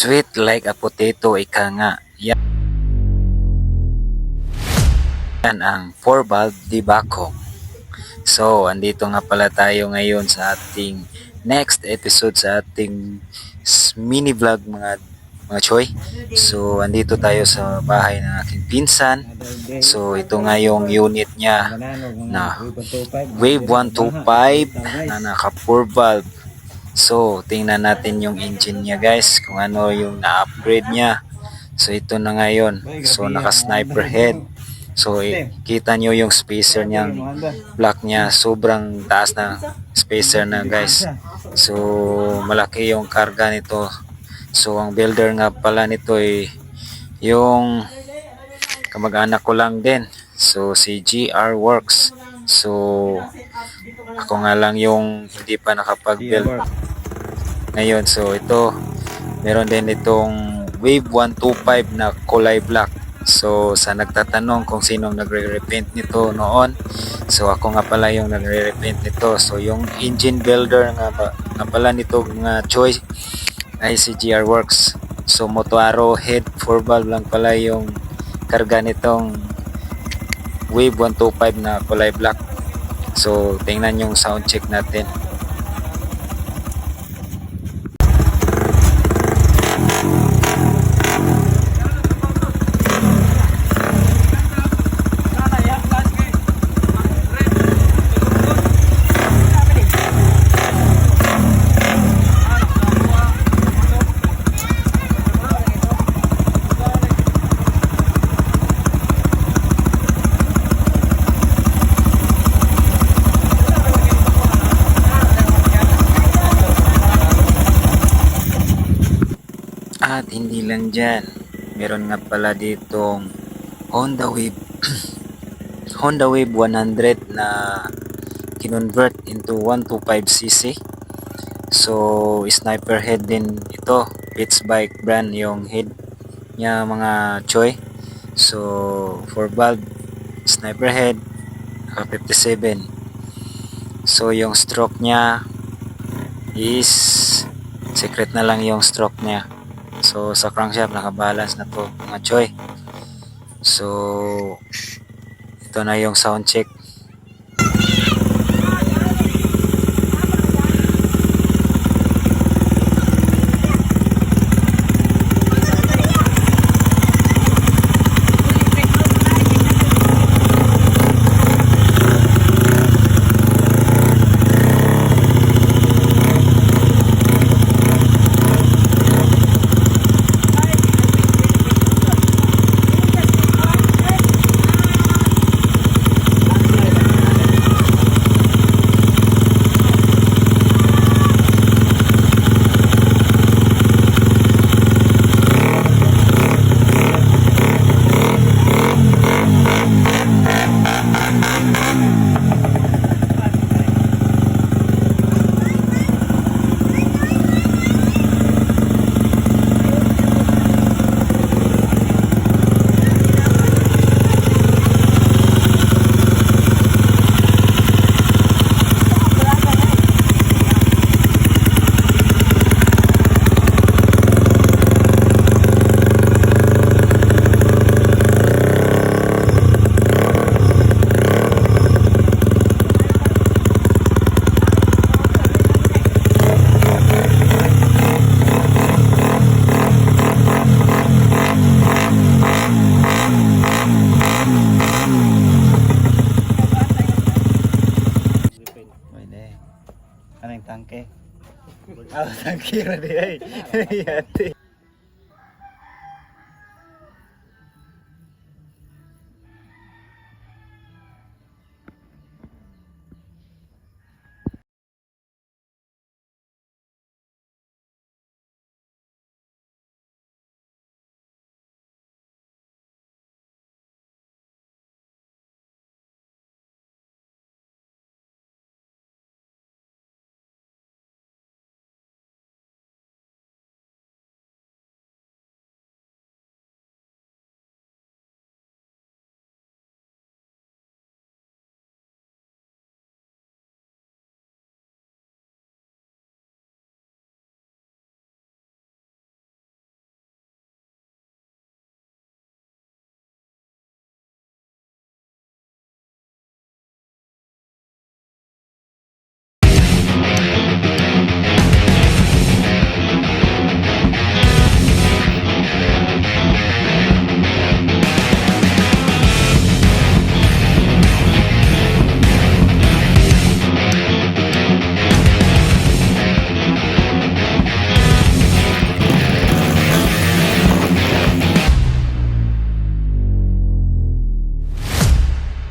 Sweet like a potato, ika nga. Yan ang 4-valve debakong. So, andito nga pala tayo ngayon sa ating next episode sa ating mini vlog mga choy. So, andito tayo sa bahay ng aking pinsan. So, ito nga yung unit niya na Wave 125 na naka 4-valve. So, tingnan natin yung engine niya guys, kung ano yung na-upgrade niya. So, ito na ngayon. So, naka-sniper head. So, kita nyo yung spacer niyang block niya. Sobrang taas na spacer na guys. So, malaki yung karga nito. So, ang builder nga pala nito ay yung kamag-anak ko lang din. So, si GR Works. So, ako nga lang yung hindi pa nakapag-build ngayon. So, ito, meron din itong Wave 125 na kulay black. So, sa nagtatanong kung sinong nagre-repaint nito noon, so ako nga pala yung nagre-repaint nito. So, yung engine builder nga pala nito mga choice ay si GR Works. So, Motoaro head 4-valve lang pala yung karga nitong Wave 125 na kulay black. So, tingnan yung sound check natin. At hindi lang dyan, meron nga pala ditong Honda Wave Honda Wave 100 na kinonvert into 125cc. So, sniper head din ito. Pitts Bike brand yung head niya mga choy. So, 4-valve sniper head, naka 57. So, yung stroke niya is secret na lang yung stroke niya. So, sa crankshaft, nakabalance na to mga choy. So, ito na yung sound check. Ano yung tangke? Ah, tangke na di ay.